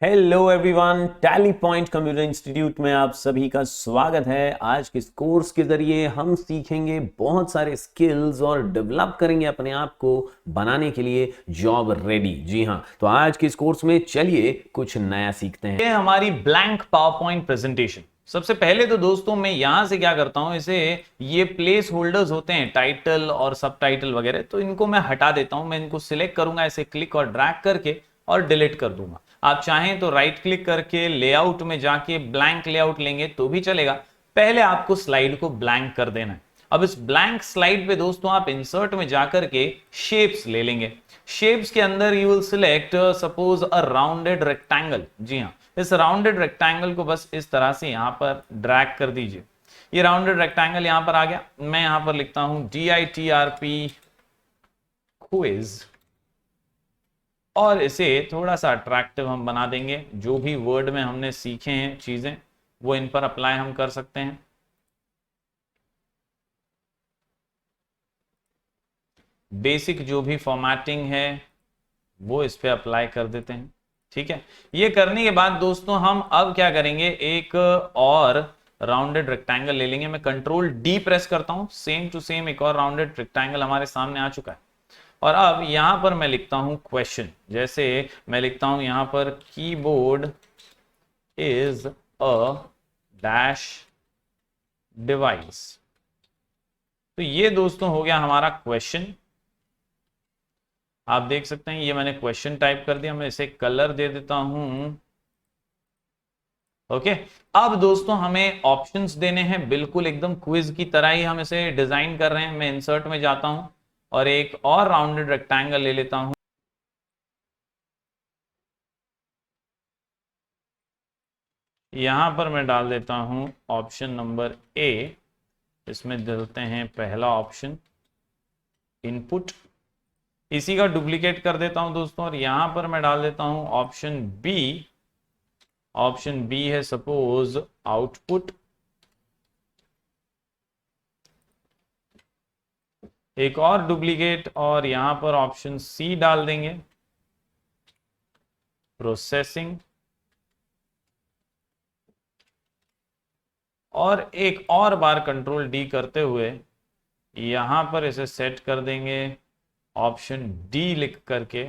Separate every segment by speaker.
Speaker 1: Hello everyone, tally point computer institute में आप सभी का स्वागत है। आज के इस कोर्स के जरिए हम सीखेंगे बहुत सारे स्किल्स और डेवलप करेंगे अपने आप को बनाने के लिए जॉब रेडी। जी हाँ, तो आज के इस कोर्स में चलिए कुछ नया सीखते हैं।
Speaker 2: ये हमारी ब्लैंक पावर पॉइंट प्रेजेंटेशन। सबसे पहले तो दोस्तों मैं यहां से क्या करता हूं, इसे ये प्लेस होल्डर्स होते हैं टाइटल और सब टाइटल वगैरह, तो इनको मैं हटा देता हूं। मैं इनको सिलेक्ट करूंगा ऐसे क्लिक और ड्रैग करके और डिलीट कर दूंगा। आप चाहें तो राइट क्लिक करके लेआउट में जाके ब्लैंक लेआउट लेंगे तो भी चलेगा। पहले आपको स्लाइड को ब्लैंक कर देना है। अब इस ब्लैंक स्लाइड पे दोस्तों आप इंसर्ट में जाकर के शेप्स ले लेंगे। शेप्स के अंदर you will select suppose a rounded rectangle. जी हाँ, इस राउंडेड रेक्टेंगल को बस इस तरह से यहां पर ड्रैग कर दीजिए। ये राउंडेड रेक्टेंगल यहां पर आ गया। मैं यहां पर लिखता हूं DITRP क्विज और इसे थोड़ा सा अट्रैक्टिव हम बना देंगे। जो भी वर्ड में हमने सीखे हैं चीजें वो इन पर अप्लाई हम कर सकते हैं। बेसिक जो भी फॉर्मेटिंग है वो इस पे अप्लाई कर देते हैं। ठीक है, ये करने के बाद दोस्तों हम अब क्या करेंगे, एक और राउंडेड रेक्टेंगल ले लेंगे। मैं कंट्रोल D प्रेस करता हूं, सेम टू सेम एक और राउंडेड रेक्टेंगल हमारे सामने आ चुका है। और अब यहां पर मैं लिखता हूं क्वेश्चन। जैसे मैं लिखता हूं यहां पर keyboard is a dash device. तो ये दोस्तों हो गया हमारा क्वेश्चन। आप देख सकते हैं ये मैंने क्वेश्चन टाइप कर दिया। मैं इसे कलर दे देता हूं। ओके, अब दोस्तों हमें ऑप्शंस देने हैं, बिल्कुल एकदम क्विज की तरह ही हम इसे डिजाइन कर रहे हैं। मैं इंसर्ट में जाता हूं और एक और राउंडेड रेक्टेंगल ले लेता हूं। यहां पर मैं डाल देता हूं ऑप्शन नंबर A। इसमें डालते हैं पहला ऑप्शन इनपुट। इसी का डुप्लीकेट कर देता हूं दोस्तों और यहां पर मैं डाल देता हूं ऑप्शन B। ऑप्शन B है सपोज आउटपुट। एक और डुप्लीकेट और यहां पर ऑप्शन C डाल देंगे प्रोसेसिंग। और एक और बार कंट्रोल D करते हुए यहां पर इसे सेट कर देंगे ऑप्शन D लिख करके।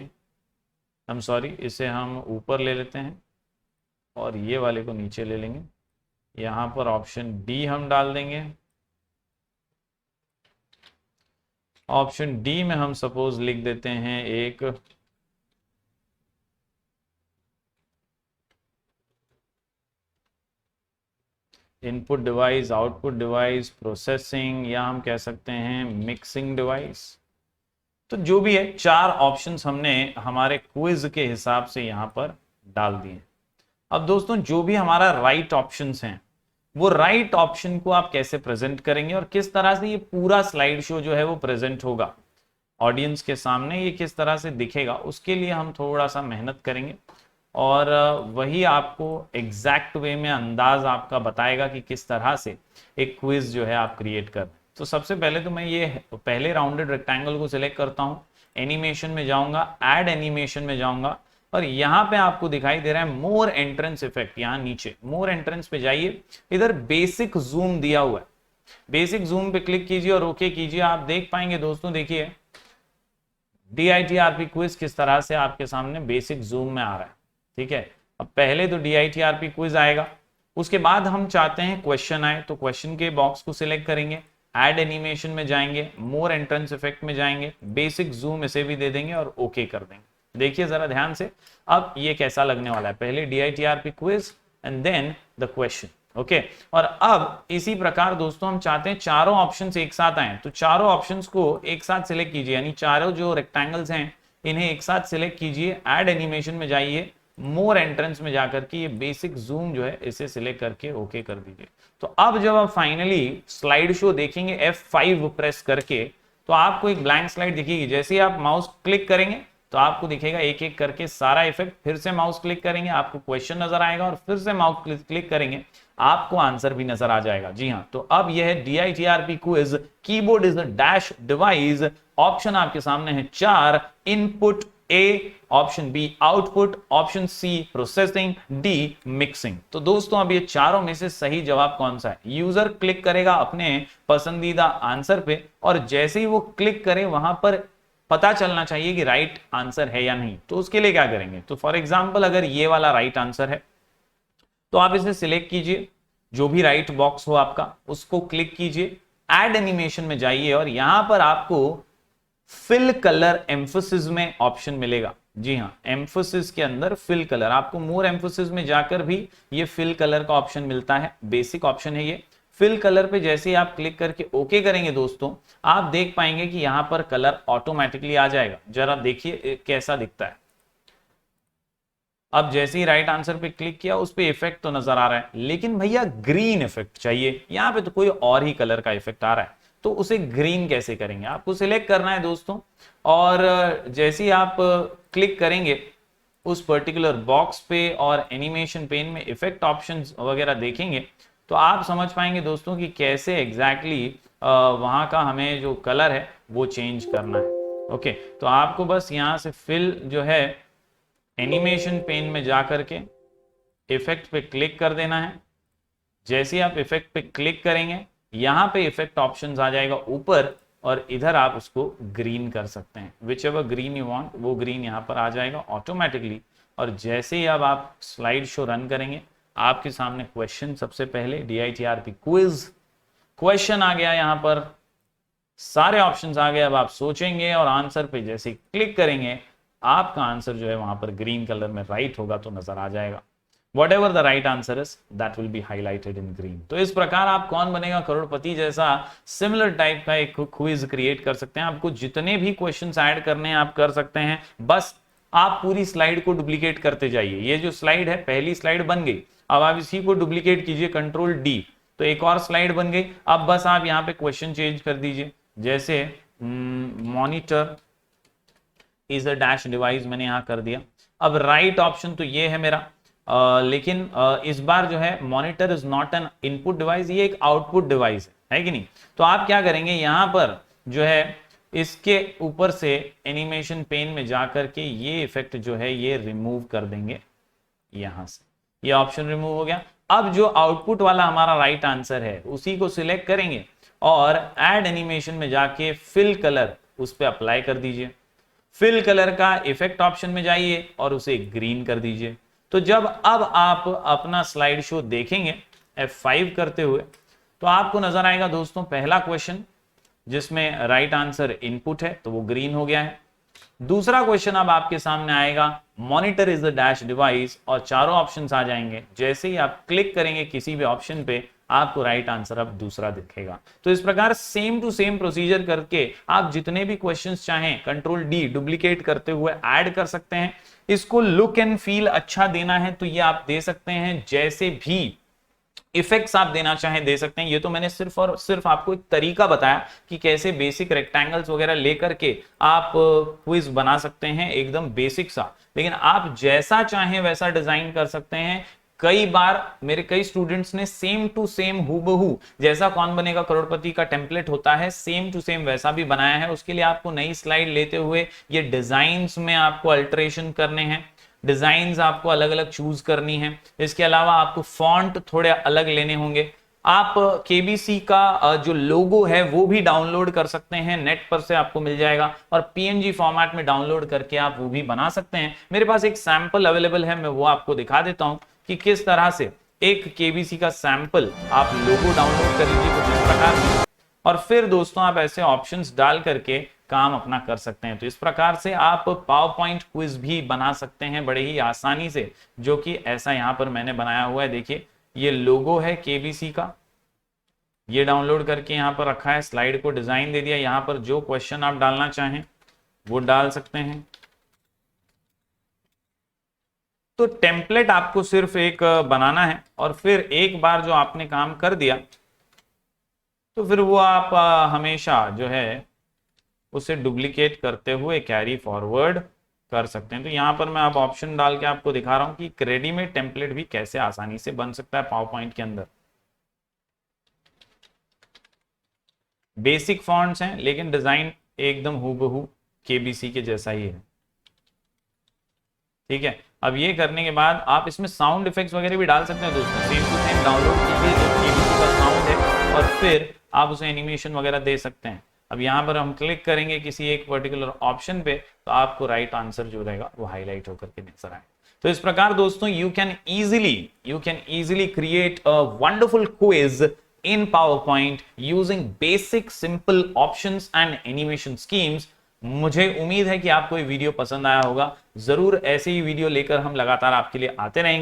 Speaker 2: हम सॉरी, इसे हम ऊपर ले लेते हैं और ये वाले को नीचे ले लेंगे। यहां पर ऑप्शन D हम डाल देंगे। ऑप्शन D में हम सपोज लिख देते हैं एक input device, output device, processing, या हम कह सकते हैं मिक्सिंग डिवाइस। तो जो भी है, चार ऑप्शंस हमने हमारे क्विज के हिसाब से यहां पर डाल दिए। अब दोस्तों जो भी हमारा राइट ऑप्शंस हैं वो राइट ऑप्शन को आप कैसे प्रेजेंट करेंगे और किस तरह से ये पूरा स्लाइड शो जो है वो प्रेजेंट होगा ऑडियंस के सामने, ये किस तरह से दिखेगा, उसके लिए हम थोड़ा सा मेहनत करेंगे और वही आपको एग्जैक्ट वे में अंदाज आपका बताएगा कि किस तरह से एक क्विज जो है आप क्रिएट कर। तो सबसे पहले तो मैं ये पहले राउंडेड रेक्टेंगल को सिलेक्ट करता हूं, एनिमेशन में जाऊंगा, ऐड एनिमेशन में जाऊंगा और यहां पे आपको दिखाई दे रहा है मोर एंट्रेंस इफेक्ट। यहां नीचे मोर एंट्रेंस पे जाइए, इधर बेसिक जूम दिया हुआ है। बेसिक जूम पे क्लिक कीजिए और ओके कीजिए। आप देख पाएंगे दोस्तों, देखिए DITRP क्विज किस तरह से आपके सामने बेसिक जूम में आ रहा है। ठीक है, अब पहले तो DITRP क्विज आएगा, उसके बाद हम चाहते हैं क्वेश्चन आए, तो क्वेश्चन के बॉक्स को सिलेक्ट करेंगे, ऐड एनिमेशन में जाएंगे, मोर एंट्रेंस इफेक्ट में जाएंगे, बेसिक जूम इसे भी दे देंगे और ओके कर देंगे। देखिए जरा ध्यान से अब ये कैसा लगने वाला है। पहले DITRP quiz and then the question. Okay, और अब इसी प्रकार दोस्तों हम चाहते हैं चारों ऑप्शंस एक साथ आए, तो चारों ऑप्शंस को एक साथ सिलेक्ट कीजिए, यानी चारों जो रेक्टेंगल्स हैं इन्हें एक साथ सिलेक्ट कीजिए, ऐड एनिमेशन में जाइए, मोर एंट्रेंस में जाकर के ये बेसिक जूम जो है इसे सिलेक्ट करके ओके कर दीजिए। तो अब जब आप फाइनली स्लाइड शो देखेंगे F5 प्रेस करके, तो आपको एक ब्लैंक स्लाइड दिखेगी। जैसे ही आप माउस क्लिक करेंगे तो आपको दिखेगा एक एक करके सारा इफेक्ट। फिर से माउस क्लिक करेंगे आपको क्वेश्चन नजर आएगा और फिर से माउस क्लिक करेंगे आपको आंसर भी नजर आ जाएगा। जी हाँ, तो अब यह है DITRP quiz keyboard is a dash device. Option आपके सामने है चार, input, A, option B output, option C processing, D mixing. तो दोस्तों अब ये चारों में से सही जवाब कौन सा है? यूजर क्लिक करेगा अपने पसंदीदा आंसर पे और जैसे ही वो क्लिक करे वहां पर पता चलना चाहिए कि राइट आंसर है या नहीं। तो उसके लिए क्या करेंगे? तो फॉर एग्जाम्पल अगर ये वाला राइट आंसर है तो आप इसे सिलेक्ट कीजिए, जो भी राइट बॉक्स हो आपका उसको क्लिक कीजिए, ऐड एनिमेशन में जाइए और यहां पर आपको फिल कलर एम्फोसिस में ऑप्शन मिलेगा। जी हाँ, एम्फोसिस के अंदर फिल कलर, आपको मोर एम्फोसिस में जाकर भी ये फिल कलर का ऑप्शन मिलता है। बेसिक ऑप्शन है ये। फिल कलर पे जैसे ही आप क्लिक करके ओके करेंगे दोस्तों, आप देख पाएंगे कि यहां पर कलर ऑटोमेटिकली आ जाएगा। जरा देखिए कैसा दिखता है। अब जैसे ही राइट आंसर पे क्लिक किया उस पे इफेक्ट तो नजर आ रहा है, लेकिन भैया ग्रीन इफेक्ट चाहिए। यहां पे तो कोई और ही कलर का इफेक्ट आ रहा है, तो उसे ग्रीन कैसे करेंगे? आपको सिलेक्ट करना है दोस्तों, और जैसे ही आप क्लिक करेंगे उस पर्टिकुलर बॉक्स पे और एनिमेशन पेन में इफेक्ट ऑप्शंस वगैरह देखेंगे तो आप समझ पाएंगे दोस्तों कि कैसे एग्जैक्टली वहां का हमें जो कलर है वो चेंज करना है। ओके, तो आपको बस यहां से फिल जो है एनिमेशन पेन में जाकर के इफेक्ट पे क्लिक कर देना है। जैसे ही आप इफेक्ट पे क्लिक करेंगे यहां पे इफेक्ट ऑप्शंस आ जाएगा ऊपर और इधर आप उसको ग्रीन कर सकते हैं। Which ever green you want वो ग्रीन यहां पर आ जाएगा ऑटोमेटिकली। और जैसे ही अब आप स्लाइड शो रन करेंगे आपके सामने क्वेश्चन, सबसे पहले DITRP क्विज क्वेश्चन आ गया, यहां पर सारे ऑप्शंस आ गए। अब आप सोचेंगे और आंसर पे जैसे क्लिक करेंगे आपका आंसर जो है वहां पर ग्रीन कलर में राइट होगा तो नजर आ जाएगा। Whatever the right answer is, that will be highlighted in green। तो इस प्रकार आप कौन बनेगा करोड़पति जैसा सिमिलर टाइप का एक क्विज क्रिएट कर सकते हैं। आपको जितने भी क्वेश्चंस ऐड करने हैं आप कर सकते हैं, बस आप पूरी स्लाइड को डुप्लीकेट करते जाइए। ये जो स्लाइड है पहली स्लाइड बन गई, अब आप इसी को डुप्लीकेट कीजिए Ctrl+D, तो एक और स्लाइड बन गई। अब बस आप यहाँ पे क्वेश्चन चेंज कर दीजिए, जैसे monitor is a dash device मैंने यहां कर दिया। अब राइट ऑप्शन तो ये है मेरा, लेकिन इस बार जो है monitor is not an input device, ये एक आउटपुट डिवाइस है कि नहीं? तो आप क्या करेंगे, यहां पर जो है इसके ऊपर से एनिमेशन पेन में जाकर के ये इफेक्ट जो है ये रिमूव कर देंगे यहां से। ये ऑप्शन रिमूव हो गया। अब जो आउटपुट वाला हमारा राइट आंसर है उसी को सिलेक्ट करेंगे और ऐड एनिमेशन में जाके फिल कलर उस पर अप्लाई कर दीजिए। फिल कलर का इफेक्ट ऑप्शन में जाइए और उसे ग्रीन कर दीजिए। तो जब अब आप अपना स्लाइड शो देखेंगे F5 करते हुए तो आपको नजर आएगा दोस्तों पहला क्वेश्चन जिसमें राइट आंसर इनपुट है तो वो ग्रीन हो गया है। दूसरा क्वेश्चन अब आपके सामने आएगा, monitor is the dash device, और चारों ऑप्शंस आ जाएंगे। जैसे ही आप क्लिक करेंगे किसी भी ऑप्शन पे आपको राइट आंसर अब दूसरा दिखेगा। तो इस प्रकार सेम टू सेम प्रोसीजर करके आप जितने भी क्वेश्चंस चाहें Ctrl+D डुप्लीकेट करते हुए ऐड कर सकते हैं। इसको लुक एंड फील अच्छा देना है तो ये आप दे सकते हैं, जैसे भी इफेक्ट्स आप देना चाहें दे सकते हैं। ये तो मैंने सिर्फ और सिर्फ आपको एक तरीका बताया कि कैसे बेसिक रेक्टेंगल्स वगैरह लेकर के आप क्विज बना सकते हैं, एकदम बेसिक सा। लेकिन आप जैसा चाहें वैसा डिजाइन कर सकते हैं। कई बार मेरे कई स्टूडेंट्स ने सेम टू सेम हूबहू जैसा कौन बनेगा करोड़पति का टेम्पलेट होता है सेम टू सेम वैसा भी बनाया है। उसके लिए आपको नई स्लाइड लेते हुए ये डिजाइन्स में आपको अल्टरेशन करने हैं, डिजाइन्स आपको अलग अलग चूज करनी है। इसके अलावा आपको फॉन्ट थोड़े अलग लेने होंगे। आप केबीसी का जो लोगो है वो भी डाउनलोड कर सकते हैं, नेट पर से आपको मिल जाएगा, और पीएनजी फॉर्मेट में डाउनलोड करके आप वो भी बना सकते हैं। मेरे पास एक सैंपल अवेलेबल है, मैं वो आपको दिखा देता हूं कि किस तरह से एक केबीसी का सैंपल आप लोगो डाउनलोड कर लीजिए कुछ इस प्रकार से, और फिर दोस्तों आप ऐसे ऑप्शंस डाल करके काम अपना कर सकते हैं। तो इस प्रकार से आप पावर पॉइंट क्विज भी बना सकते हैं बड़े ही आसानी से, जो कि ऐसा यहां पर मैंने बनाया हुआ है। देखिए ये लोगो है केबीसी का, ये डाउनलोड करके यहां पर रखा है, स्लाइड को डिजाइन दे दिया। यहां पर जो क्वेश्चन आप डालना चाहें वो डाल सकते हैं। तो टेम्पलेट आपको सिर्फ एक बनाना है और फिर एक बार जो आपने काम कर दिया तो फिर वो आप हमेशा जो है उसे डुप्लीकेट करते हुए कैरी फॉरवर्ड कर सकते हैं। तो यहां पर मैं अब ऑप्शन डाल के आपको दिखा रहा हूं कि रेडीमेड टेम्पलेट भी कैसे आसानी से बन सकता है पावर पॉइंट के अंदर। बेसिक फॉन्ट्स हैं लेकिन डिजाइन एकदम हूबहू केबीसी के जैसा ही है। ठीक है। अब ये करने के बाद आप इसमें साउंड इफेक्ट्स वगैरह भी डाल सकते हैं दोस्तों, सेम टू सेम डाउनलोड कीजिए जो केबीसी का साउंड है और फिर आप उसे एनिमेशन वगैरह दे सकते हैं। अब यहाँ पर हम क्लिक करेंगे किसी एक पर्टिकुलर ऑप्शन पे तो आपको राइट आंसर जो रहेगा वो हाईलाइट होकर के नजर आए। तो इस प्रकार दोस्तों you can easily create a wonderful quiz in PowerPoint using basic simple options and animation schemes। मुझे उम्मीद है कि आपको ये वीडियो पसंद आया होगा। जरूर ऐसे ही वीडियो लेकर हम लगातार आपके लिए आते रहेंगे।